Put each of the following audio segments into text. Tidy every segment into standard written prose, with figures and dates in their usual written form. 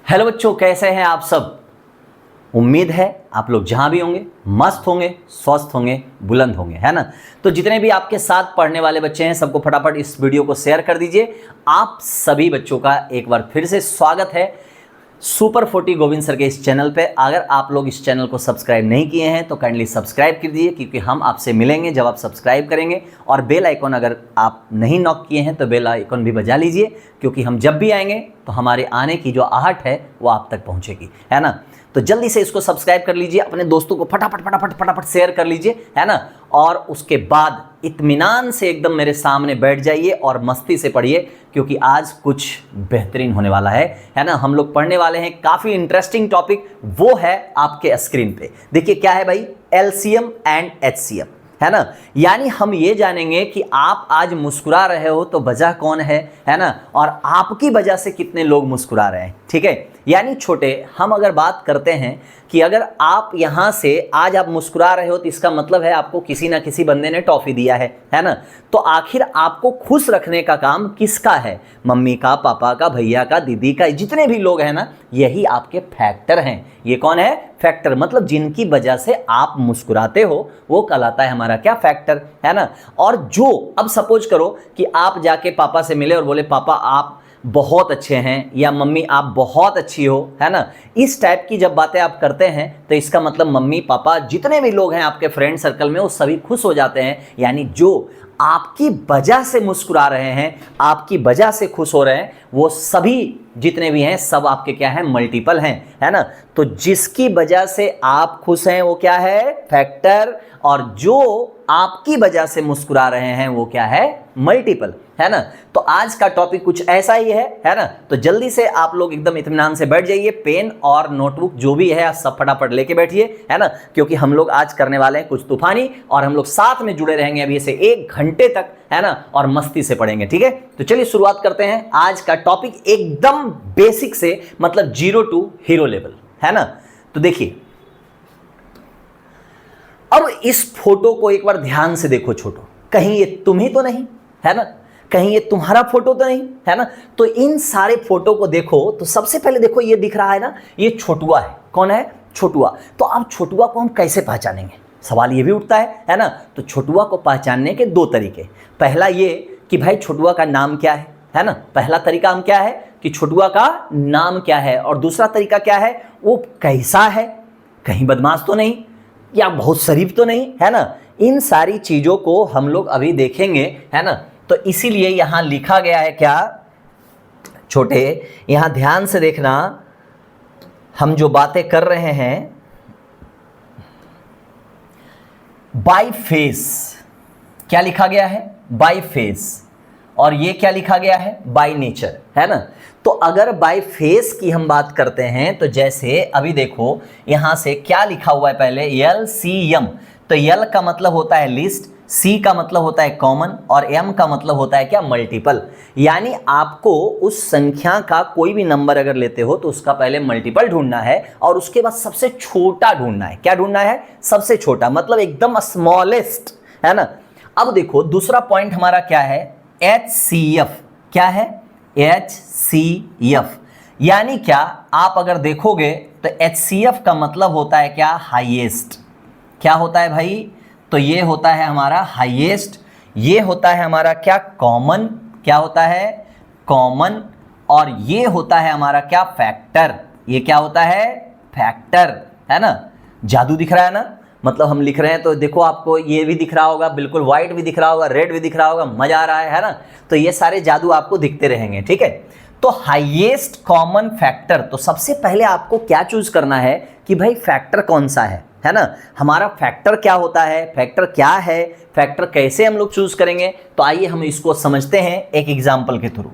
Hello बच्चों, कैसे हैं आप सब। उम्मीद है आप लोग जहां भी होंगे मस्त होंगे, स्वस्थ होंगे, बुलंद होंगे, है ना। तो जितने भी आपके साथ पढ़ने वाले बच्चे हैं सबको फटाफट इस वीडियो को शेयर कर दीजिए। आप सभी बच्चों का एक बार फिर से स्वागत है सुपर 40 गोविंद सर के इस चैनल पे। अगर आप लोग इस चैनल को सब्सक्राइब नहीं किए हैं तो काइंडली सब्सक्राइब कर दीजिए, क्योंकि हम आपसे मिलेंगे जब आप सब्सक्राइब करेंगे। और बेल आइकॉन अगर आप नहीं नॉक किए हैं तो बेल आइकॉन भी बजा लीजिए, क्योंकि हम जब भी आएंगे तो हमारे आने की जो आहट है वो आप तक पहुंचेगी, है ना। तो जल्दी से इसको सब्सक्राइब कर लीजिए, अपने दोस्तों को फटाफट फटाफट फटाफट शेयर कर लीजिए, है ना। और उसके बाद इत्मीनान से एकदम मेरे सामने बैठ जाइए और मस्ती से पढ़िए, क्योंकि आज कुछ बेहतरीन होने वाला है ना। हम लोग पढ़ने वाले हैं काफ़ी इंटरेस्टिंग टॉपिक, वो है आपके स्क्रीन पे। देखिए क्या है भाई, एलसीएम एंड एचसीएफ, है ना। यानी हम ये जानेंगे कि आप आज मुस्कुरा रहे हो तो वजह कौन है ना, और आपकी वजह से कितने लोग मुस्कुरा रहे हैं, ठीक है। यानी छोटे हम अगर बात करते हैं कि अगर आप यहाँ से आज आप मुस्कुरा रहे हो तो इसका मतलब है आपको किसी ना किसी बंदे ने टॉफी दिया है ना। तो आखिर आपको खुश रखने का काम किसका है, मम्मी का, पापा का, भैया का, दीदी का, जितने भी लोग हैं ना, यही आपके फैक्टर हैं। ये कौन है, फैक्टर, मतलब जिनकी वजह से आप मुस्कुराते हो वो कहलाता है हमारा क्या, फैक्टर, है ना। और जो अब सपोज करो कि आप जाके पापा से मिले और बोले पापा आप बहुत अच्छे हैं, या मम्मी आप बहुत अच्छी हो, है ना। इस टाइप की जब बातें आप करते हैं तो इसका मतलब मम्मी पापा जितने भी लोग हैं आपके फ्रेंड सर्कल में वो सभी खुश हो जाते हैं। यानी जो आपकी वजह से मुस्कुरा रहे हैं, आपकी वजह से खुश हो रहे हैं, वो सभी जितने भी हैं सब आपके क्या हैं, मल्टीपल हैं, है ना। तो जिसकी वजह से आप खुश हैं वो क्या है, फैक्टर, और जो आपकी वजह से मुस्कुरा रहे हैं वो क्या है, मल्टीपल, है ना। तो आज का टॉपिक कुछ ऐसा ही है ना। तो जल्दी से आप लोग एकदम इत्मीनान से बैठ जाइए, पेन और नोटबुक जो भी है आप सब फटाफट लेके बैठिए, है ना, क्योंकि हम लोग आज करने वाले हैं कुछ तूफानी, और हम लोग साथ में जुड़े रहेंगे अभी से 1 घंटे तक, है ना, और मस्ती से पढ़ेंगे, ठीक है। तो चलिए शुरुआत करते हैं आज का टॉपिक एकदम बेसिक से, मतलब 0 to हीरो लेवल, है ना। तो देखिए अब इस फोटो को एक बार ध्यान से देखो छोटो, कहीं ये तुम ही तो नहीं, है ना, कहीं ये तुम्हारा फोटो तो नहीं, है ना। तो इन सारे फोटो को देखो तो सबसे पहले देखो ये दिख रहा है ना, ये छोटुआ है। कौन है, छोटुआ। तो अब छोटुआ को हम कैसे पहचानेंगे, सवाल ये भी उठता है ना। तो छोटुआ को पहचानने के 2 तरीके। पहला ये कि भाई छोटुआ का नाम क्या है ना। पहला तरीका हम क्या है कि छोटुआ का नाम क्या है, और दूसरा तरीका क्या है, वो कैसा है, कहीं बदमाश तो नहीं या बहुत शरीफ तो नहीं, है ना। इन सारी चीज़ों को हम लोग अभी देखेंगे, है ना। तो इसीलिए यहाँ लिखा गया है क्या, छोटे यहाँ ध्यान से देखना, हम जो बातें कर रहे हैं बाय फेस, क्या लिखा गया है, बाय फेस, और ये क्या लिखा गया है, बाय नेचर, है ना। तो अगर बाय फेस की हम बात करते हैं तो जैसे अभी देखो यहां से क्या लिखा हुआ है, पहले LCM। तो L का मतलब होता है लिस्ट, C का मतलब होता है कॉमन, और M का मतलब होता है क्या, मल्टीपल। यानी आपको उस संख्या का कोई भी नंबर अगर लेते हो तो उसका पहले मल्टीपल ढूंढना है, और उसके बाद सबसे छोटा ढूंढना है। क्या ढूंढना है, सबसे छोटा, मतलब एकदम स्मॉलेस्ट, है ना। अब देखो दूसरा पॉइंट हमारा क्या है, HCF। क्या है, HCF, यानी क्या, आप अगर देखोगे तो HCF का मतलब होता है क्या, हाईएस्ट। क्या होता है भाई, तो ये होता है हमारा हाईएस्ट, ये होता है हमारा क्या, कॉमन, क्या होता है, कॉमन, और ये होता है हमारा क्या, फैक्टर। ये क्या होता है, फैक्टर, है ना। जादू दिख रहा है ना, मतलब हम लिख रहे हैं तो देखो आपको ये भी दिख रहा होगा, बिल्कुल व्हाइट भी दिख रहा होगा, रेड भी दिख रहा होगा, मजा आ रहा है ना। तो ये सारे जादू आपको दिखते रहेंगे, ठीक है। तो हाईएस्ट कॉमन फैक्टर, तो सबसे पहले आपको क्या चूज करना है कि भाई फैक्टर कौन सा है ना। हमारा फैक्टर क्या होता है, फैक्टर क्या है, फैक्टर कैसे हम लोग चूज करेंगे। तो आइए हम इसको समझते हैं एक एग्जाम्पल के थ्रू।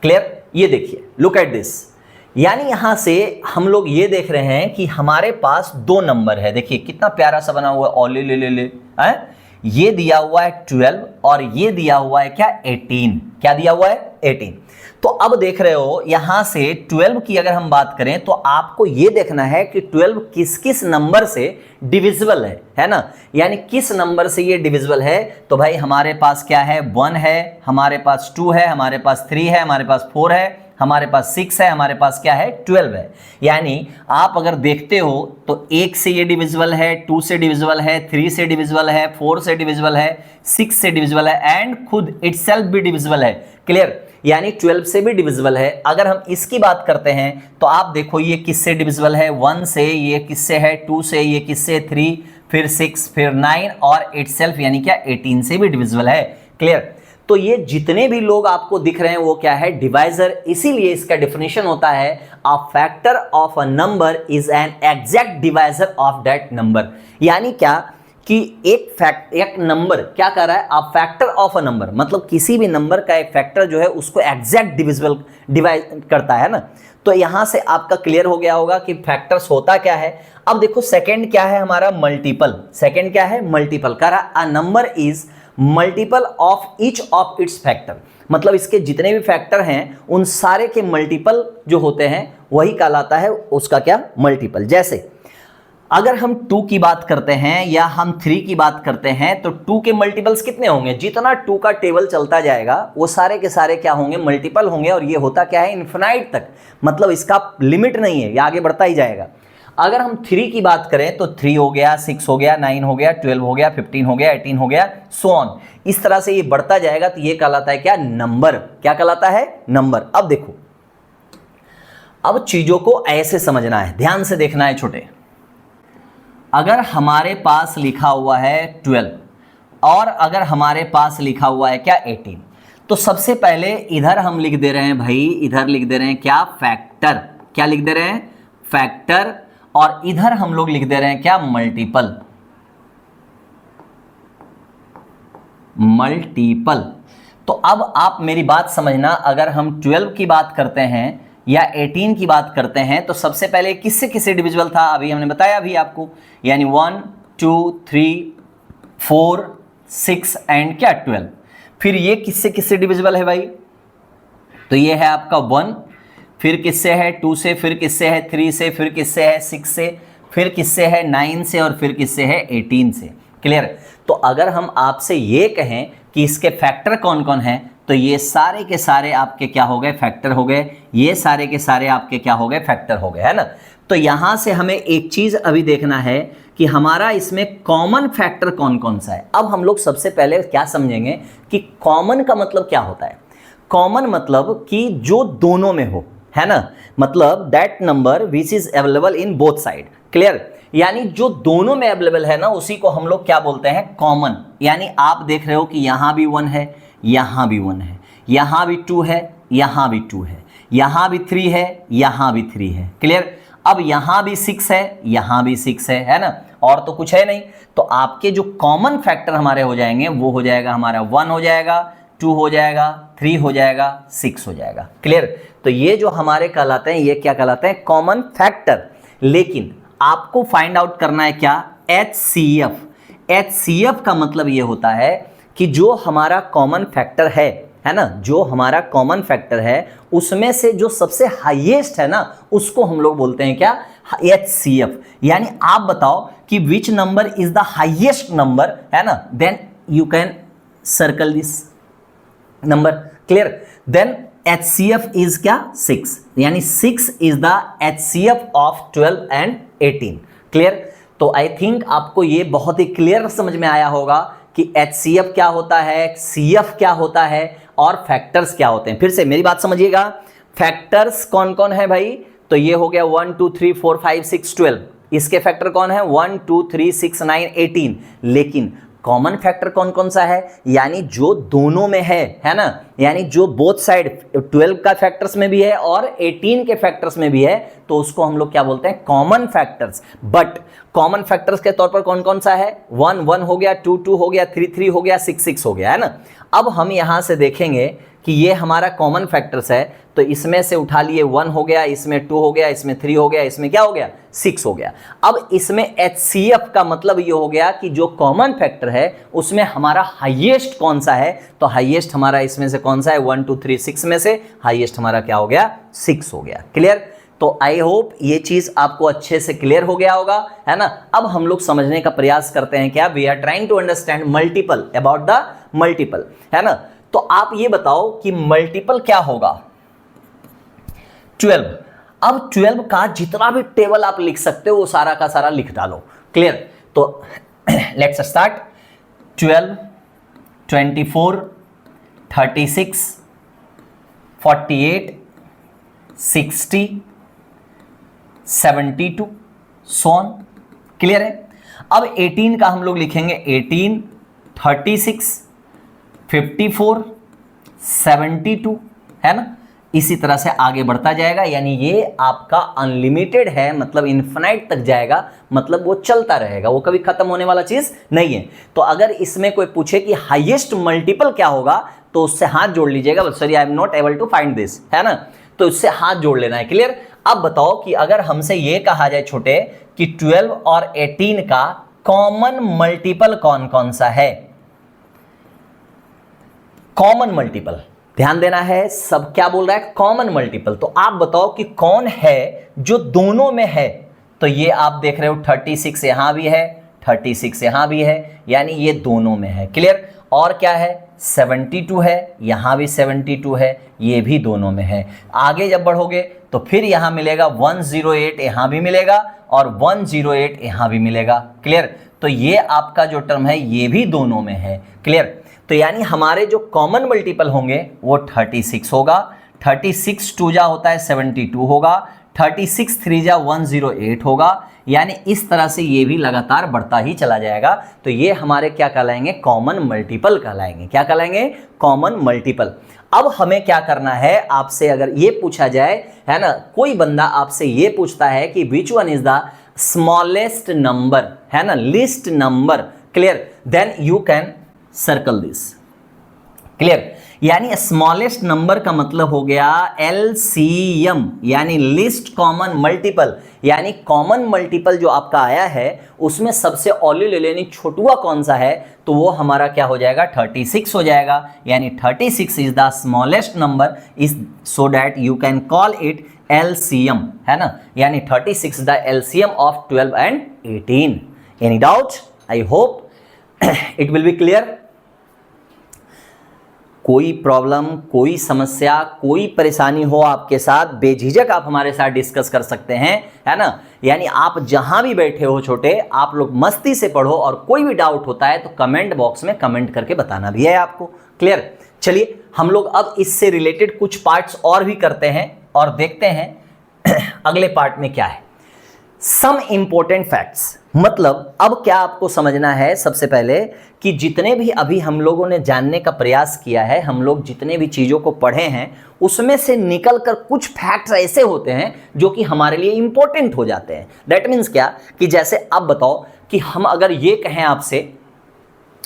क्लियर, ये देखिए, लुक एट दिस। यानी यहां से हम लोग ये देख रहे हैं कि हमारे पास 2 नंबर है। देखिए कितना प्यारा सा बना हुआ है, और ले ये दिया हुआ है 12 और ये दिया हुआ है क्या, 18। क्या दिया हुआ है, 18। तो अब देख रहे हो यहां से 12 की अगर हम बात करें तो आपको ये देखना है कि 12 किस किस नंबर से डिविजिबल है ना। यानी किस नंबर से ये डिविजिबल है। तो भाई हमारे पास क्या है, 1 है, हमारे पास 2 है, हमारे पास 3 है, हमारे पास 4 है, हमारे पास 6 है, हमारे पास क्या है 12 है। यानी आप अगर देखते हो तो 1 से ये डिविजिबल है, 2 से डिविजिबल है, 3 से डिविजिबल है, 4 से डिविजिबल है, 6 से डिविजिबल है एंड खुद इटसेल्फ भी डिविजिबल है। क्लियर? यानी 12 से भी डिविजिबल है। अगर हम इसकी बात करते हैं तो आप देखो ये किससे डिविजिबल है, 1 से, ये किससे है 2 से, ये किससे 3, फिर 6, फिर 9 और इटसेल्फ यानी क्या 18 से भी डिविजिबल है। क्लियर? तो ये जितने भी लोग आपको दिख रहे हैं वो क्या है, डिवाइजर। इसीलिए इसका डेफिनेशन होता है a factor of a number is an exact divisor of that number. यानी क्या कि एक नंबर क्या कर रहा है, a factor of a number, मतलब किसी भी नंबर का एक फैक्टर जो है उसको एग्जैक्ट डिवाइड करता है ना। तो यहां से आपका क्लियर हो गया होगा कि फैक्टर्स होता क्या है। अब देखो सेकंड क्या है हमारा, मल्टीपल। सेकंड क्या है, मल्टीपल। कह रहा a number is multiple of each of its factor, मतलब इसके जितने भी फैक्टर हैं उन सारे के मल्टीपल जो होते हैं वही कहलाता है उसका क्या, मल्टीपल। जैसे अगर हम 2 की बात करते हैं या हम 3 की बात करते हैं तो 2 के मल्टीपल्स कितने होंगे, जितना 2 का टेबल चलता जाएगा वो सारे के सारे क्या होंगे, मल्टीपल होंगे। और ये होता क्या है, इन्फिनाइट तक, मतलब इसका लिमिट नहीं है, ये आगे बढ़ता ही जाएगा। अगर हम 3 की बात करें तो 3 हो गया, 6 हो गया, 9 हो गया, 12 हो गया, 15 हो गया, 18 हो गया, सो ऑन। इस तरह से ये बढ़ता जाएगा तो ये कहलाता है क्या, नंबर। क्या कहलाता है, नंबर। अब देखो, अब चीजों को ऐसे समझना है, ध्यान से देखना है छोटे। अगर हमारे पास लिखा हुआ है 12 और अगर हमारे पास लिखा हुआ है क्या 18, तो सबसे पहले इधर हम लिख दे रहे हैं भाई, इधर लिख दे रहे हैं क्या, फैक्टर। क्या लिख दे रहे हैं, फैक्टर। और इधर हम लोग लिख दे रहे हैं क्या, मल्टीपल। मल्टीपल। तो अब आप मेरी बात समझना, अगर हम 12 की बात करते हैं या 18 की बात करते हैं तो सबसे पहले किससे किससे डिविजिबल था, अभी हमने बताया अभी आपको, यानी 1 2 3 4 6 एंड क्या 12। फिर ये किससे किससे डिविजिबल है भाई, तो ये है आपका 1, फिर किससे है 2 से, फिर किससे है 3 से, फिर किससे है 6 से, फिर किससे है 9 से और फिर किससे है 18 से। क्लियर? तो अगर हम आपसे ये कहें कि इसके फैक्टर कौन कौन हैं, तो ये सारे के सारे आपके क्या हो गए, फैक्टर हो गए। ये सारे के सारे आपके क्या हो गए, फैक्टर हो गए, है ना। तो यहां से हमें एक चीज अभी देखना है कि हमारा इसमें कॉमन फैक्टर कौन कौन सा है। अब हम लोग सबसे पहले क्या समझेंगे कि कॉमन का मतलब क्या होता है। कॉमन मतलब कि जो दोनों में हो, है ना, मतलब that number which is available in both side. Clear? यानी जो दोनों में अवेलेबल है ना उसी को हम लोग क्या बोलते हैं, कॉमन। यानी आप देख रहे हो कि यहां भी 1 है, यहां भी 1 है, यहां भी 2 है, यहां भी 2 है, यहां भी 3 है, यहां भी 3 है। क्लियर? अब यहां भी 6 है, यहां भी 6 है ना, और तो कुछ है नहीं। तो आपके जो कॉमन फैक्टर हमारे हो जाएंगे वो हो जाएगा हमारा 1 हो जाएगा, 2 हो जाएगा, 3 हो जाएगा, 6 हो जाएगा। क्लियर? तो ये जो हमारे कहलाते हैं ये क्या कहलाते हैं, कॉमन फैक्टर। लेकिन आपको फाइंड आउट करना है क्या, HCF। HCF का मतलब ये होता है कि जो हमारा कॉमन फैक्टर है ना, जो हमारा कॉमन फैक्टर है उसमें से जो सबसे हाईएस्ट है ना उसको हम लोग बोलते हैं क्या, HCF। यानी आप बताओ कि which number is the highest number, है ना, then you can circle this number. Clear? Then HCF is क्या, 6, यानी 6 is the HCF of 12 and 18। Clear? तो आई थिंक आपको ये बहुत ही क्लियर समझ में आया होगा कि HCF क्या होता है, CF क्या होता है और फैक्टर्स क्या होते हैं। फिर से मेरी बात समझिएगा, फैक्टर्स कौन कौन है भाई, तो ये हो गया 1 2 3 4 5 6 12। इसके फैक्टर कौन है, 1 2 3 6 9 18। लेकिन कॉमन फैक्टर कौन कौन सा है, यानी जो दोनों में है ना, यानी जो बोथ साइड 12 का फैक्टर्स में भी है और 18 के फैक्टर्स में भी है, तो उसको हम लोग क्या बोलते हैं, common factors. But common factors के तौर पर कौन कौन सा है, 1 1 हो गया, 2 2 हो गया, 3 3 हो गया, 6 6 हो गया, है ना। अब हम यहां से देखेंगे कि ये हमारा कॉमन फैक्टर्स है, तो इसमें से उठा लिए 1 हो गया, इसमें 2 हो गया, इसमें 3 हो गया, इसमें क्या हो गया, 6 हो गया। अब इसमें HCF का मतलब ये हो गया कि जो कॉमन फैक्टर है उसमें हमारा हाईएस्ट कौन सा है, तो हाईएस्ट हमारा इसमें से कौन सा है, 1 2 3 6 में से हाईएस्ट हमारा क्या हो गया, 6 हो गया। क्लियर? तो आई होप ये चीज आपको अच्छे से क्लियर हो गया होगा, है ना। अब हम लोग समझने का प्रयास करते हैं क्या, we are trying to understand multiple, about the multiple, है ना। तो आप ये बताओ कि मल्टीपल क्या होगा, 12। अब 12 का जितना भी टेबल आप लिख सकते हो वो सारा का सारा लिख डालो। क्लियर? तो लेट्स स्टार्ट। 12, 24, 36, 48, 60, 72 सोन। क्लियर है? अब 18 का हम लोग लिखेंगे 18, 36, 54, 72, है ना? इसी तरह से आगे बढ़ता जाएगा, यानी ये आपका अनलिमिटेड है, मतलब इन्फिनाइट तक जाएगा, मतलब वो चलता रहेगा, वो कभी खत्म होने वाला चीज नहीं है। तो अगर इसमें कोई पूछे कि हाईएस्ट मल्टीपल क्या होगा तो उससे हाथ जोड़ लीजिएगा, sorry I am not able to find this, है ना? तो उससे हाथ जोड़ लेना है। क्लियर? अब बताओ कि अगर हमसे ये कहा जाए छोटे कि 12 और 18 का कॉमन मल्टीपल कौन कौन सा है? कॉमन मल्टीपल, ध्यान देना है, सब क्या बोल रहा है? Common multiple. तो आप बताओ कि कौन है जो दोनों में है? तो ये आप देख रहे हो 36 यहां भी है, 36 यहां भी है, यानी ये दोनों में है। क्लियर? और क्या है? 72 है, यहां भी 72 है, ये भी दोनों में है। आगे जब बढ़ोगे तो फिर यहां मिलेगा 108, यहां भी मिलेगा, और 108 यहां भी मिलेगा। क्लियर? तो ये आपका जो टर्म है ये भी दोनों में है। क्लियर? तो यानी हमारे जो कॉमन मल्टीपल होंगे वो 36 होगा, 36 2 जा होता है 72 होगा, 36 3 जा 108 होगा, यानी इस तरह से ये भी लगातार बढ़ता ही चला जाएगा। तो ये हमारे क्या कहलाएंगे? कॉमन मल्टीपल कहलाएंगे। क्या कहलाएंगे? Common multiple. अब हमें क्या करना है? आपसे अगर ये पूछा जाए, है ना, कोई बंदा आपसे ये पूछता है कि which one is the smallest number, है ना, least number, clear, then you can circle this. Clear? यानी स्मॉलेस्ट नंबर का मतलब हो गया LCM, यानी लिस्ट कॉमन मल्टीपल, यानी कॉमन मल्टीपल जो आपका आया है उसमें सबसे औली ले लेनी छोटुआ कौन सा है, तो वो हमारा क्या हो जाएगा? 36 हो जाएगा। यानी 36 is the smallest number, is so that you can call it LCM, है ना? यानी 36 is the LCM of 12 and 18। Any doubt? I hope it will be clear. कोई प्रॉब्लम, कोई समस्या, कोई परेशानी हो आपके साथ, बेझिझक आप हमारे साथ डिस्कस कर सकते हैं, है ना? यानी आप जहां भी बैठे हो छोटे, आप लोग मस्ती से पढ़ो, और कोई भी डाउट होता है तो कमेंट बॉक्स में कमेंट करके बताना भी है आपको। क्लियर? चलिए हम लोग अब इससे रिलेटेड कुछ पार्ट्स और भी करते हैं और देखते हैं अगले पार्ट में क्या है। सम इंपॉर्टेंट फैक्ट्स, मतलब अब क्या आपको समझना है सबसे पहले कि जितने भी अभी हम लोगों ने जानने का प्रयास किया है, हम लोग जितने भी चीज़ों को पढ़े हैं उसमें से निकल कर कुछ फैक्ट्स ऐसे होते हैं जो कि हमारे लिए इंपॉर्टेंट हो जाते हैं। दैट मीन्स क्या कि जैसे अब बताओ कि हम अगर ये कहें आपसे,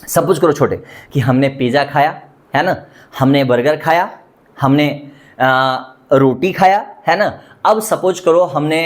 सपोज करो छोटे कि हमने पिज़्ज़ा खाया, है ना, हमने बर्गर खाया, हमने रोटी खाया, है ना, अब सपोज करो हमने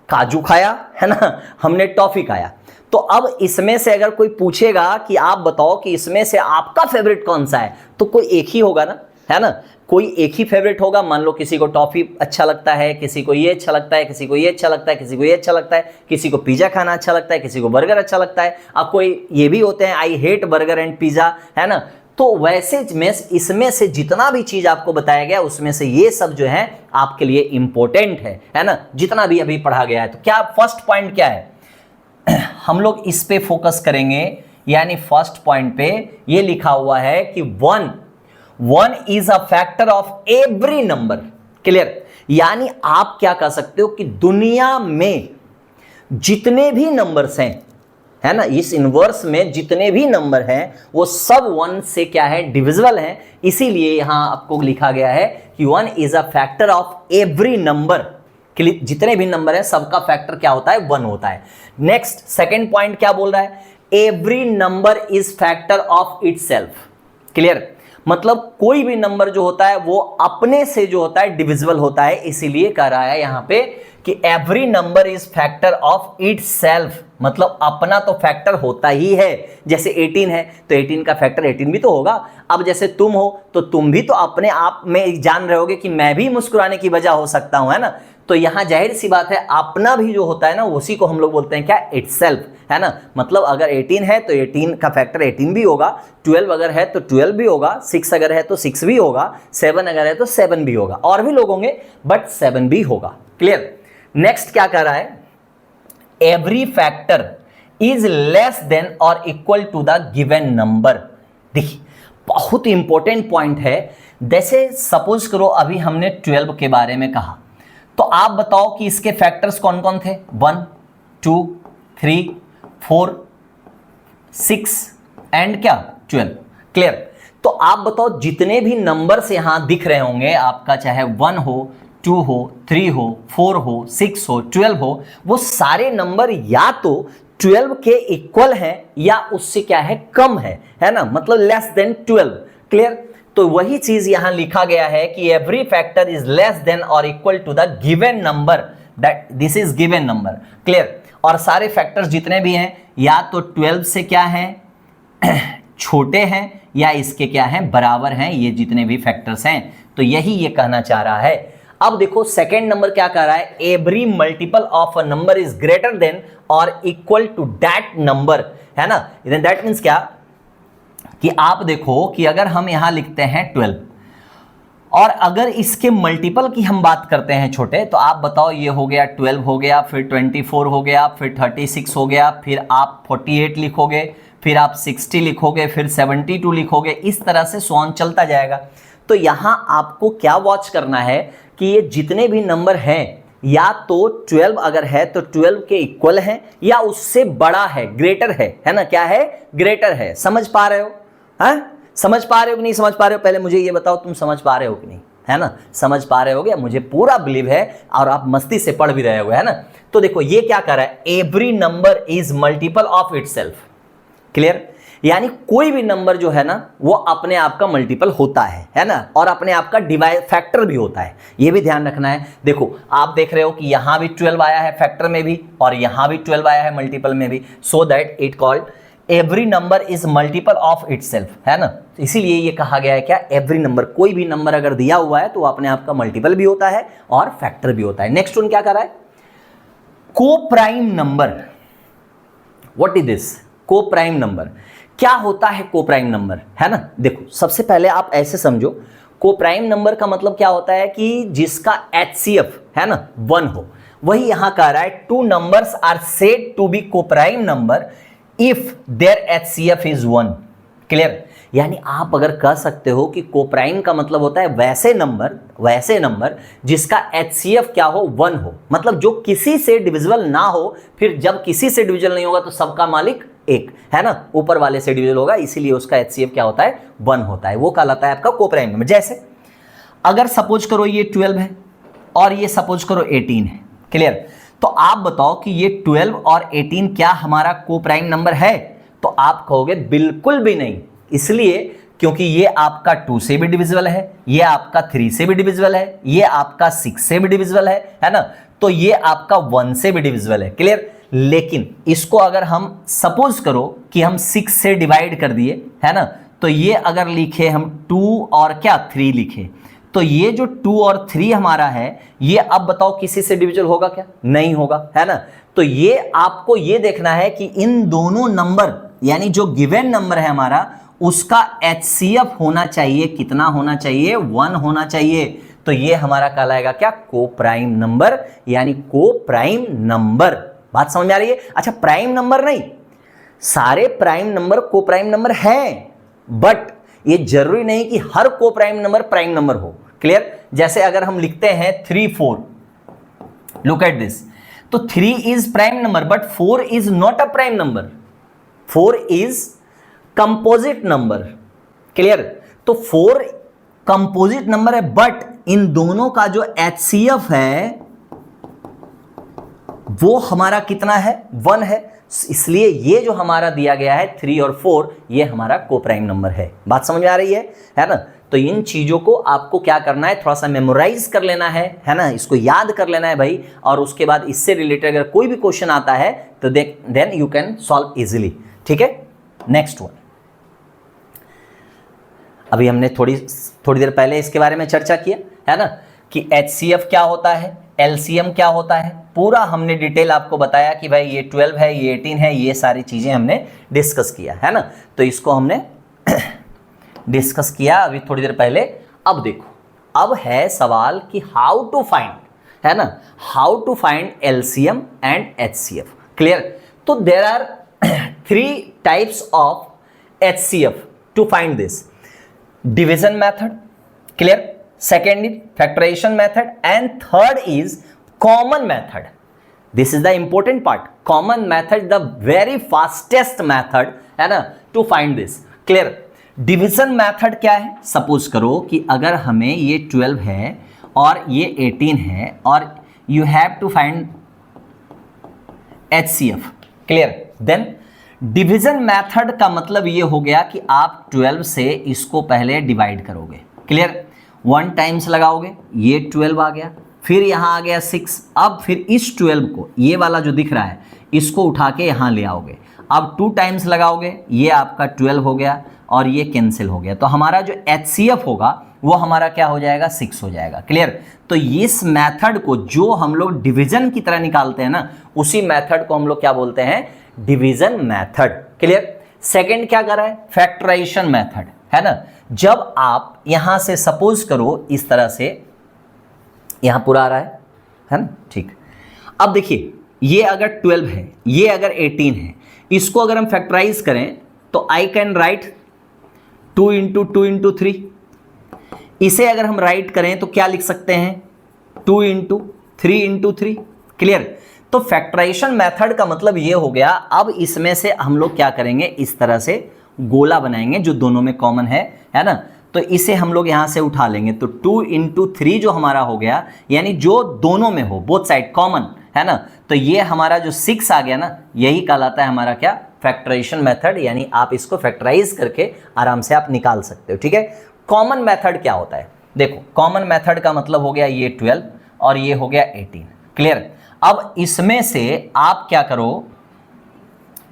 काजू खाया, है ना, हमने टॉफ़ी खाया। तो अब इसमें से अगर कोई पूछेगा कि आप बताओ कि इसमें से आपका फेवरेट कौन सा है, तो कोई एक ही होगा ना, है ना, कोई एक ही फेवरेट होगा। मान लो किसी को टॉफ़ी अच्छा लगता है, किसी को ये अच्छा लगता है, किसी को ये अच्छा लगता है, किसी को ये अच्छा लगता है, किसी को पिज़्ज़ा खाना अच्छा लगता है, किसी को बर्गर अच्छा लगता है। अब कोई ये भी होते हैं I hate burger and pizza, है ना। तो वैसे में इसमें से जितना भी चीज़ आपको बताया गया उसमें से ये सब जो है आपके लिए इंपॉर्टेंट है ना, जितना भी अभी पढ़ा गया है। तो क्या फर्स्ट पॉइंट क्या है, हम लोग इस पे फोकस करेंगे। यानी फर्स्ट पॉइंट पे ये लिखा हुआ है कि one is a factor of every number. Clear? यानी आप क्या कह सकते हो कि दुनिया में जितने भी नंबर्स हैं, है ना, इस इनवर्स में जितने भी नंबर हैं वो सब 1 से क्या है? डिविजिबल हैं। इसीलिए यहां आपको लिखा गया है कि 1 is a factor of every number. जितने भी नंबर हैं सबका फैक्टर क्या होता है? 1 होता है। नेक्स्ट सेकंड पॉइंट क्या बोल रहा है? Every number is factor of itself. Clear? मतलब कोई भी नंबर जो होता है वो अपने से जो होता है डिविजिबल होता है। इसीलिए कह रहा है यहां पे कि every number is factor of its self, मतलब अपना तो फैक्टर होता ही है। जैसे 18 है तो 18 का फैक्टर 18 भी तो होगा। अब जैसे तुम हो तो तुम भी तो अपने आप में जान रहे होगे कि मैं भी मुस्कुराने की वजह हो सकता हूं, है ना। तो यहां जाहिर सी बात है अपना भी जो होता है ना उसी को हम लोग बोलते हैं क्या, इटसेल्फ, है ना। मतलब अगर 18 है तो 18 का फैक्टर 18 भी होगा, 12 अगर है तो 12 भी होगा, 6 अगर है तो 6 भी होगा, 7 अगर है तो 7 भी होगा, और भी लोग होंगे बट 7 भी होगा। क्लियर। नेक्स्ट क्या कर रहा है, every factor is less than और equal to the given number. देखिए बहुत इंपॉर्टेंट पॉइंट है। जैसे सपोज करो अभी हमने 12 के बारे में कहा, तो आप बताओ कि इसके फैक्टर्स कौन कौन थे, 1 2 3 4 6 एंड क्या 12। क्लियर। तो आप बताओ जितने भी नंबर्स यहां दिख रहे होंगे आपका, चाहे 1 हो 2 हो 3 हो 4 हो 6 हो 12 हो, वो सारे नंबर या तो 12 के इक्वल है या उससे क्या है, कम है ना, मतलब लेस देन 12। क्लियर। तो वही चीज यहां लिखा गया है कि every factor is less than और equal to the given number, that this is given number. Clear. और सारे फैक्टर्स जितने भी हैं या तो 12 से क्या हैं छोटे हैं या इसके क्या हैं, बराबर हैं, ये जितने भी फैक्टर्स हैं। तो यही ये कहना चाह रहा है। अब देखो सेकेंड नंबर क्या कह रहा है, every multiple of a number is greater than और इक्वल टू दैट नंबर, है ना। दैट मीन्स क्या कि आप देखो कि अगर हम यहां लिखते हैं 12 और अगर इसके मल्टीपल की हम बात करते हैं छोटे, तो आप बताओ ये हो गया 12 हो गया, फिर 24 हो गया, फिर 36 हो गया, फिर आप 48 लिखोगे, फिर आप 60 लिखोगे, फिर 72 लिखोगे, इस तरह से सॉन चलता जाएगा। तो यहां आपको क्या वॉच करना है कि ये जितने भी नंबर हैं या तो 12 अगर है तो 12 के इक्वल है या उससे बड़ा है, ग्रेटर है ना, क्या है, ग्रेटर है। समझ पा रहे हो, हाँ? समझ पा रहे हो कि नहीं समझ पा रहे हो, पहले मुझे ये बताओ तुम समझ पा रहे हो कि नहीं, है ना। समझ पा रहे होगे, मुझे पूरा बिलीव है, और आप मस्ती से पढ़ भी रहे हो, है ना। तो देखो ये क्या कर रहा है, every number is multiple of itself. Clear. यानी कोई भी नंबर जो है ना वो अपने आप का मल्टीपल होता है ना, और अपने आप का डिवाइड फैक्टर भी होता है, ये भी ध्यान रखना है। देखो आप देख रहे हो कि यहां भी 12 आया है फैक्टर में भी, और यहां भी 12 आया है मल्टीपल में भी, so that it called every number is multiple of itself, है ना। इसीलिए ये कहा गया है क्या, एवरी नंबर, कोई भी नंबर अगर दिया हुआ है तो वो अपने आप का मल्टीपल भी होता है और फैक्टर भी होता है। नेक्स्ट वन क्या कर रहा है, को prime number. What is this, को प्राइम नंबर क्या होता है, को प्राइम नंबर, है ना। देखो सबसे पहले आप ऐसे समझो, को प्राइम नंबर का मतलब क्या होता है कि जिसका HCF है ना 1 हो। वही यहां कह रहा है, two numbers are said to be coprime number if there HCF is 1। Clear. यानी आप अगर कह सकते हो कि को प्राइम का मतलब होता है वैसे नंबर जिसका HCF क्या हो, 1 हो, मतलब जो किसी से डिविजिबल ना हो। फिर जब किसी से डिविजिबल नहीं होगा तो सबका मालिक एक, है ना, ऊपर वाले से डिविजिबल होगा, इसीलिए उसका HCF क्या होता है, 1 होता है, वो कहलाता है आपका को प्राइम नंबर। जैसे अगर सपोज करो ये 12 है और ये सपोज करो 18 है। क्लियर। तो आप बताओ कि ये 12 और 18 क्या हमारा को प्राइम नंबर है, तो आप कहोगे बिल्कुल भी नहीं। इसलिए क्योंकि ये आपका 2 से भी डिविजिबल है, ये आपका 3 से भी डिविजिबल है, ये आपका 6 से भी डिविजिबल है ना, तो ये आपका 1 से भी डिविजिबल है। क्लियर। लेकिन इसको अगर हम सपोज करो कि हम 6 से डिवाइड कर दिए, है ना, तो ये अगर लिखे हम 2 और क्या 3 लिखे, तो ये जो 2 और 3 हमारा है, ये अब बताओ किसी से डिविजिबल होगा क्या, नहीं होगा, है ना। तो ये आपको ये देखना है कि इन दोनों नंबर, यानी जो गिवन नंबर है हमारा, उसका HCF होना चाहिए, कितना होना चाहिए, 1 होना चाहिए। तो ये हमारा कहलाएगा क्या, को प्राइम नंबर, यानी को प्राइम नंबर। बात समझ में आ रही है। अच्छा प्राइम नंबर नहीं, सारे प्राइम नंबर को प्राइम नंबर हैं, बट ये जरूरी नहीं कि हर को प्राइम नंबर हो। क्लियर। जैसे अगर हम लिखते हैं 3 4, लुक एट दिस, तो 3 is prime number but 4 is not a prime number, 4 is composite number. Clear. तो 4 कंपोजिट नंबर है, बट इन दोनों का जो HCF है वो हमारा कितना है, 1 है। इसलिए ये जो हमारा दिया गया है 3 और 4, ये हमारा को प्राइम नंबर है। बात समझ में आ रही है ना। तो इन चीज़ों को आपको क्या करना है, थोड़ा सा मेमोराइज कर लेना है ना, इसको याद कर लेना है भाई, और उसके बाद इससे रिलेटेड अगर कोई भी क्वेश्चन आता है तो then you can solve easily. ठीक है, नेक्स्ट वन। अभी हमने थोड़ी देर पहले इसके बारे में चर्चा किया है ना, कि HCF क्या होता है, LCM क्या होता है, पूरा हमने डिटेल आपको बताया कि भाई ये 12 है, ये 18 है, ये सारी चीज़ें हमने डिस्कस किया है ना। तो इसको हमने डिस्कस किया अभी थोड़ी देर पहले। अब देखो, अब है सवाल कि हाउ टू फाइंड, है ना, how to find LCM and HCF। Clear? तो there are 3 types of HCF to find this. Division method, clear, second is factorization method, and third is common method. This is the important part. Common method, the very fastest method है ना to find this. Clear? Division method क्या है? Suppose करो कि अगर हमें ये 12 है और ये 18 है और you have to find HCF. Clear? Then division method का मतलब ये हो गया कि आप 12 से इसको पहले डिवाइड करोगे। क्लियर? 1 टाइम्स लगाओगे, ये 12 आ गया, फिर यहाँ आ गया 6, अब फिर इस 12 को, ये वाला जो दिख रहा है, इसको उठा के यहाँ ले आओगे, अब 2 टाइम्स लगाओगे, ये आपका 12 हो गया और ये कैंसिल हो गया, तो हमारा जो HCF होगा वो हमारा क्या हो जाएगा, 6 हो जाएगा। क्लियर? तो इस मेथड को जो हम लोग डिवीजन की तरह निकालते हैं ना, उसी मेथड को हम लोग क्या बोलते हैं, डिवीजन मेथड। क्लियर? सेकंड क्या कर रहा है, फैक्टराइजेशन मेथड, है ना। जब आप यहां से सपोज करो इस तरह से, यहां पूरा आ रहा है ना, ठीक। अब देखिए, ये अगर 12 है, ये अगर 18 है, इसको अगर हम फैक्टराइज करें तो I can write 2 into 2 into 3। इसे अगर हम राइट करें तो क्या लिख सकते हैं, 2 इंटू 3 इंटू 3। क्लियर? तो फैक्टराइजेशन मेथड का मतलब ये हो गया, अब इसमें से हम लोग क्या करेंगे, इस तरह से गोला बनाएंगे जो दोनों में कॉमन है ना। तो इसे हम लोग यहां से उठा लेंगे, तो 2 इंटू 3 जो हमारा हो गया, यानी जो दोनों में हो, बोथ साइड कॉमन, है ना। तो ये हमारा जो 6 आ गया ना, यही कहलाता है हमारा क्या, फैक्टराइजेशन मेथड, यानी आप इसको फैक्टराइज करके आराम से आप निकाल सकते हो। ठीक है। कॉमन मेथड क्या होता है, देखो, कॉमन मेथड का मतलब हो गया ये 12 और ये हो गया 18। क्लियर? अब इसमें से आप क्या करो,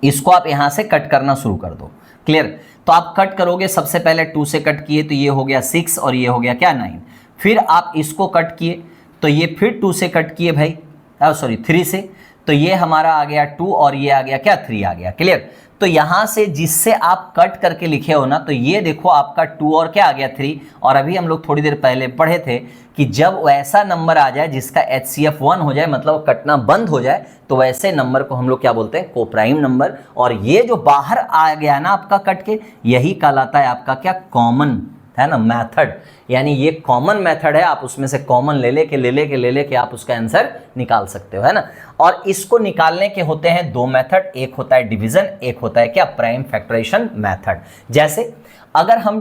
इसको आप यहां से कट करना शुरू कर दो। क्लियर? तो आप कट करोगे, सबसे पहले 2 से कट किए तो ये हो गया 6 और ये हो गया क्या, 9। फिर आप इसको कट किए तो ये फिर 2 से कट किए भाई, सॉरी 3 से, तो ये हमारा आ गया 2 और ये आ गया क्या, 3 आ गया। क्लियर? तो यहां से जिससे आप कट करके लिखे हो ना, तो ये देखो आपका 2 और क्या आ गया, 3। और अभी हम लोग थोड़ी देर पहले पढ़े थे कि जब वैसा नंबर आ जाए जिसका HCF 1 हो जाए, मतलब कटना बंद हो जाए, तो वैसे नंबर को हम लोग क्या बोलते हैं, कोप्राइम नंबर। और ये जो बाहर आ गया ना आपका कट के, यही कहलाता है आपका क्या, कॉमन, है ना, मेथड। यानी ये कॉमन मेथड है, आप उसमें से कॉमन ले लेके आप उसका आंसर निकाल सकते हो, है ना। और इसको निकालने के होते हैं 2 मेथड, एक होता है डिवीजन, एक होता है क्या, प्राइम फैक्टराइजेशन मेथड। जैसे अगर हम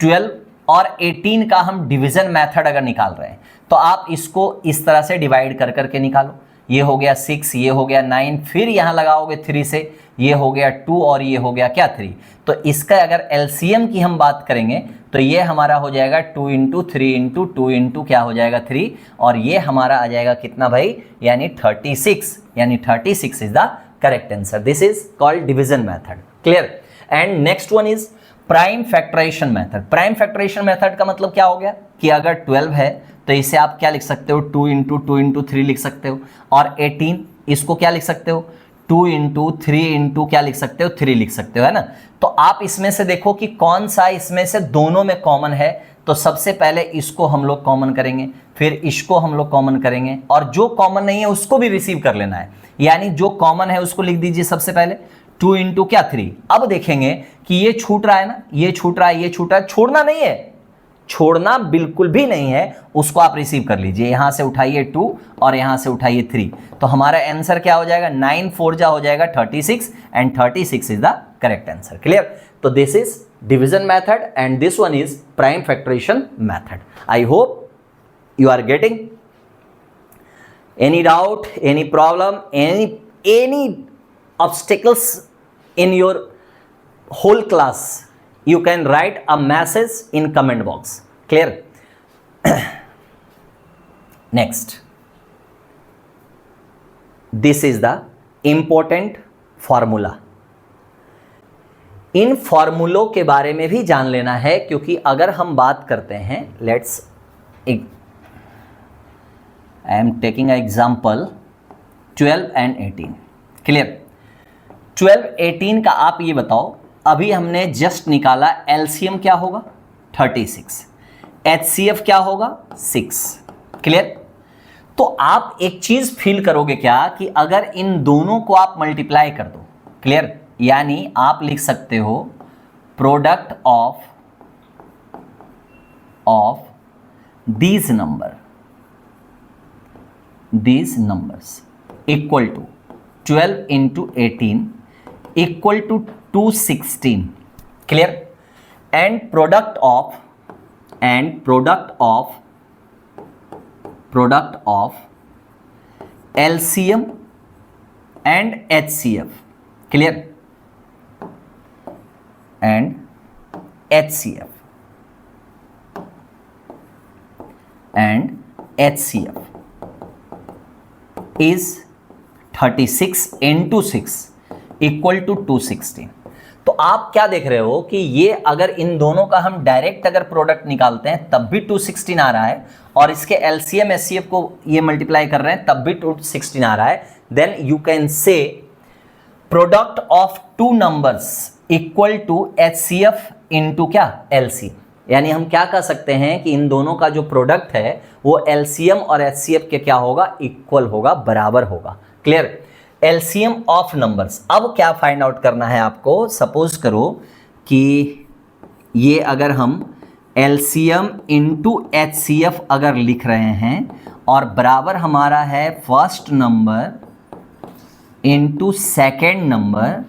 12 और 18 का हम डिवीजन मेथड अगर निकाल रहे हैं, तो आप इसको इस तरह से डिवाइड कर करके निकालो। ये हो गया 6, ये हो गया 9, फिर यहाँ लगाओगे 3 से, ये हो गया 2 और ये हो गया क्या, 3। तो इसका अगर LCM की हम बात करेंगे तो ये हमारा हो जाएगा 2 इंटू 3 इंटू 2 इंटू क्या हो जाएगा, 3, और ये हमारा आ जाएगा कितना भाई, यानी 36, यानी 36 is the correct answer. This is called division method. Clear? And next one is prime factorization method. Prime factorization method का मतलब क्या हो गया कि अगर 12 है तो इसे आप क्या लिख सकते हो, 2 इंटू 2 इंटू 3 लिख सकते हो, और 18 इसको क्या लिख सकते हो, 2 इंटू 3 इंटू क्या लिख सकते हो, 3 लिख सकते हो, है ना। तो आप इसमें से देखो कि कौन सा इसमें से दोनों में कॉमन है, तो सबसे पहले इसको हम लोग कॉमन करेंगे, फिर इसको हम लोग कॉमन करेंगे, और जो कॉमन नहीं है उसको भी रिसीव कर लेना है। यानी जो कॉमन है उसको लिख दीजिए सबसे पहले, 2 इंटू क्या, 3। अब देखेंगे कि ये छूट रहा है ना, ये छूट रहा है, ये छूट रहा है, छोड़ना नहीं है, छोड़ना बिल्कुल भी नहीं है, उसको आप रिसीव कर लीजिए। यहां से उठाइए 2 और यहां से उठाइए 3, तो हमारा आंसर क्या हो जाएगा, 9 4 जा हो जाएगा 36, and 36 is the correct answer. Clear? तो this is division method and this one is prime factorization method. I hope you are getting. Any doubt, any problem, any obstacles in your whole class, You can write a message in comment box. Clear? Next, this is the important formula. इन फॉर्मूलों के बारे में भी जान लेना है, क्योंकि अगर हम बात करते हैं, let's I am taking example 12 and 18. Clear? 12, 18 का आप ये बताओ, अभी हमने जस्ट निकाला एलसीएम क्या होगा 36, एचसीएफ क्या होगा 6. क्लियर? तो आप एक चीज फील करोगे क्या कि अगर इन दोनों को आप मल्टीप्लाई कर दो. क्लियर? यानी आप लिख सकते हो product of these numbers equal to 12 into 18 equal to 216. Clear? And product of LCM and HCF. Clear? And HCF is 36 into 6 equal to 216. तो आप क्या देख रहे हो कि ये अगर इन दोनों का हम डायरेक्ट अगर प्रोडक्ट निकालते हैं तब भी 216 आ रहा है, और इसके एलसीएम एचसीएफ को ये मल्टीप्लाई कर रहे हैं तब भी 216 आ रहा है. Then you can say product of two numbers equal to HCF into क्या एलसीएम. यानी हम क्या कह सकते हैं कि इन दोनों का जो प्रोडक्ट है वो एलसीएम और एचसीएफ के क्या होगा, इक्वल होगा, बराबर होगा. क्लियर? LCM of numbers. अब क्या फाइंड आउट करना है आपको, सपोज करो कि ये अगर हम एलसीएम इनटू एचसीएफ अगर लिख रहे हैं और बराबर हमारा है first number into second number.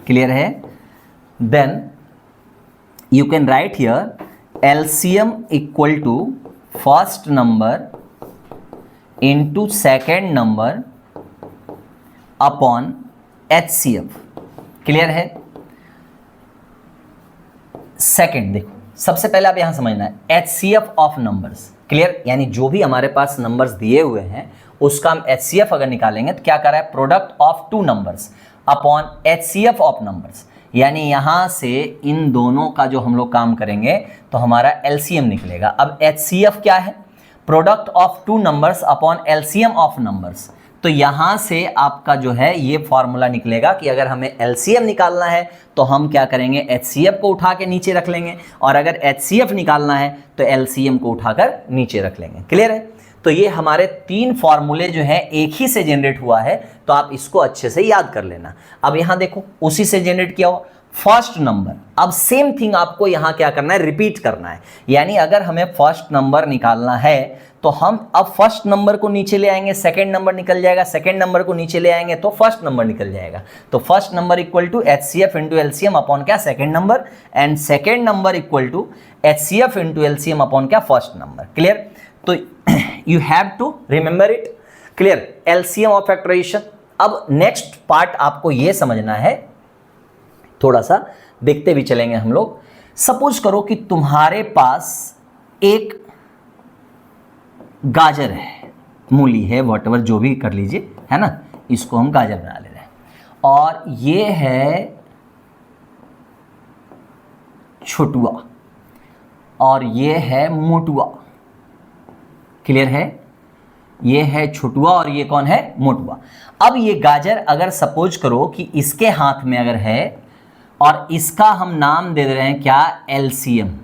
Clear है? Then you can write here LCM equal to first number into second number upon HCF. Clear है? सेकेंड देखो, सबसे पहले आप यहां समझना है HCF ऑफ नंबर्स. क्लियर? यानी जो भी हमारे पास नंबर्स दिए हुए हैं उसका हम HCF अगर निकालेंगे तो क्या कर रहा है, product of two numbers upon HCF of numbers. यानी यहां से इन दोनों का जो हम लोग काम करेंगे तो हमारा एलसीएम निकलेगा. अब एचसीएफ क्या है, product of two numbers upon LCM of numbers. तो यहां से आपका जो है ये फॉर्मूला निकलेगा कि अगर हमें एलसीएम निकालना है तो हम क्या करेंगे, एचसीएफ को उठा के नीचे रख लेंगे, और अगर एचसीएफ निकालना है तो एलसीएम को उठाकर नीचे रख लेंगे. क्लियर है? तो ये हमारे तीन फॉर्मूले जो है एक ही से जनरेट हुआ है, तो आप इसको अच्छे से याद कर लेना. अब यहां देखो उसी से जनरेट किया हुआ फर्स्ट नंबर. अब सेम थिंग आपको यहां क्या करना है, रिपीट करना है. यानी अगर हमें फर्स्ट नंबर निकालना है तो हम अब फर्स्ट नंबर को नीचे ले आएंगे, सेकंड नंबर निकल जाएगा, सेकंड नंबर को नीचे ले आएंगे तो फर्स्ट नंबर निकल जाएगा. तो first number equal to HCF into LCM upon क्या second number, and second number equal to HCF into LCM upon क्या फर्स्ट नंबर. क्लियर? तो you have to remember it. Clear? LCM of factorization. अब next part आपको ये समझना है, थोड़ा सा देखते भी चलेंगे हम लोग. सपोज करो कि तुम्हारे पास एक गाजर है, मूली है, वॉटएवर जो भी कर लीजिए, है ना, इसको हम गाजर बना ले रहे हैं, और ये है छोटुआ और ये है मोटुआ. क्लियर है? ये है छोटुआ और ये कौन है, मोटुआ. अब ये गाजर अगर सपोज करो कि इसके हाथ में अगर है और इसका हम नाम दे दे रहे हैं क्या, एलसीएम,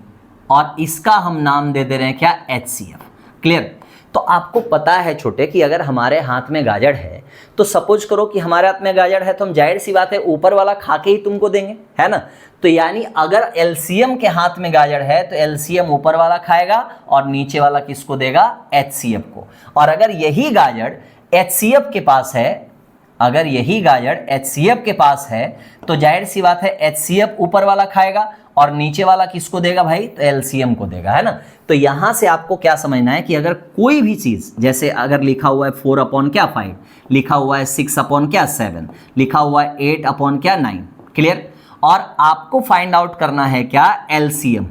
और इसका हम नाम दे दे रहे हैं क्या, एचसीएफ. क्लियर? तो आपको पता है छोटे कि अगर हमारे हाथ में गाजर है तो सपोज करो कि हमारे हाथ में गाजर है तो हम जाहिर सी बात है ऊपर वाला खा के ही तुमको देंगे, है ना. तो यानी अगर एलसीएम के हाथ में गाजर है तो एलसीएम ऊपर वाला खाएगा और नीचे वाला किसको देगा, एचसीएफ को. और अगर यही गाजर एचसीएफ के पास है, अगर यही गाजर एचसीएफ के पास है तो जाहिर सी बात है एचसीएफ ऊपर वाला खाएगा और नीचे वाला किसको देगा भाई, तो एलसीएम को देगा, है ना. तो यहां से आपको क्या समझना है कि अगर कोई भी चीज, जैसे अगर लिखा हुआ है 4 अपॉन क्या 5, लिखा हुआ है 6 अपॉन क्या 7, लिखा हुआ है 8 अपॉन क्या 9. क्लियर? और आपको फाइंड आउट करना है क्या, एलसीएम।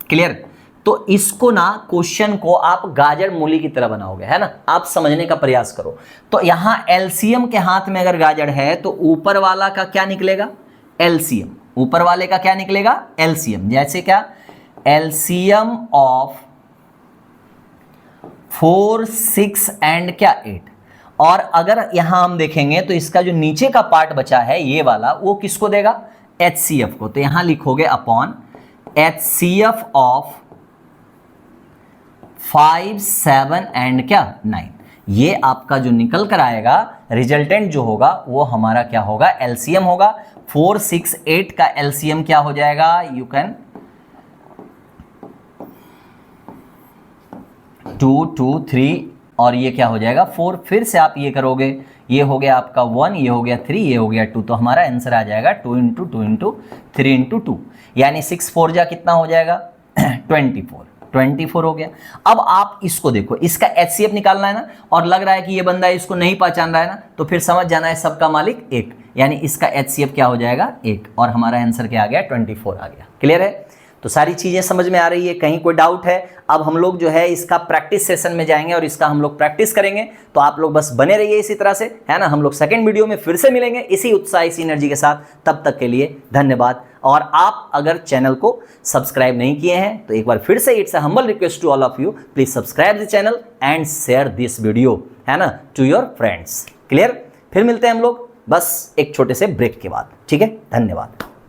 क्लियर? तो इसको ना क्वेश्चन को आप गाजर मूली की तरह बनाओगे, है ना, आप समझने का प्रयास करो। तो यहां एलसीएम के हाथ में अगर गाजर है तो ऊपर वाला का क्या निकलेगा, एलसीएम। ऊपर वाले का क्या निकलेगा, एलसीएम। जैसे क्या, एलसीएम ऑफ 4, 6 एंड क्या 8। और अगर यहां हम देखेंगे तो इसका जो नीचे का पार्ट बचा है ये वाला, वो किसको देगा, HCF को। तो यहां लिखोगे अपॉन HCF ऑफ 5, 7 एंड क्या 9। ये आपका जो निकल कर आएगा रिजल्टेंट जो होगा वो हमारा क्या होगा, एलसीएम होगा। 4, 6, 8 का एलसीएम क्या हो जाएगा, यू कैन 2, 2, 3 और ये क्या हो जाएगा 4। फिर से आप ये करोगे, ये हो गया आपका 1, ये हो गया 3, ये हो गया 2। तो हमारा आंसर आ जाएगा 2 × 2 × 3 × 2, यानी 6 4 जा कितना हो जाएगा 24 हो गया। अब आप इसको देखो, इसका HCF निकालना है ना, और लग रहा है कि ये बंदा इसको नहीं पहचान रहा है ना, तो फिर समझ जाना है सबका मालिक एक, यानी इसका HCF क्या हो जाएगा 1, और हमारा आंसर क्या आ गया 24 आ गया। क्लियर है? तो सारी चीजें समझ में आ रही है, कहीं कोई डाउट है? अब हम लोग जो है इसका प्रैक्टिस सेशन में जाएंगे और इसका हम लोग प्रैक्टिस करेंगे, तो आप लोग बस बने रहिए इसी तरह से, है ना। हम लोग सेकंड वीडियो में फिर से मिलेंगे इसी उत्साह, इसी एनर्जी के साथ। तब तक के लिए धन्यवाद। और आप अगर चैनल को सब्सक्राइब नहीं किए हैं तो एक बार फिर से it's a humble request to all of you, please subscribe the channel and share this video, है ना, टू योर फ्रेंड्स। क्लियर? फिर मिलते हैं हम लोग बस एक छोटे से ब्रेक के बाद, ठीक है। धन्यवाद।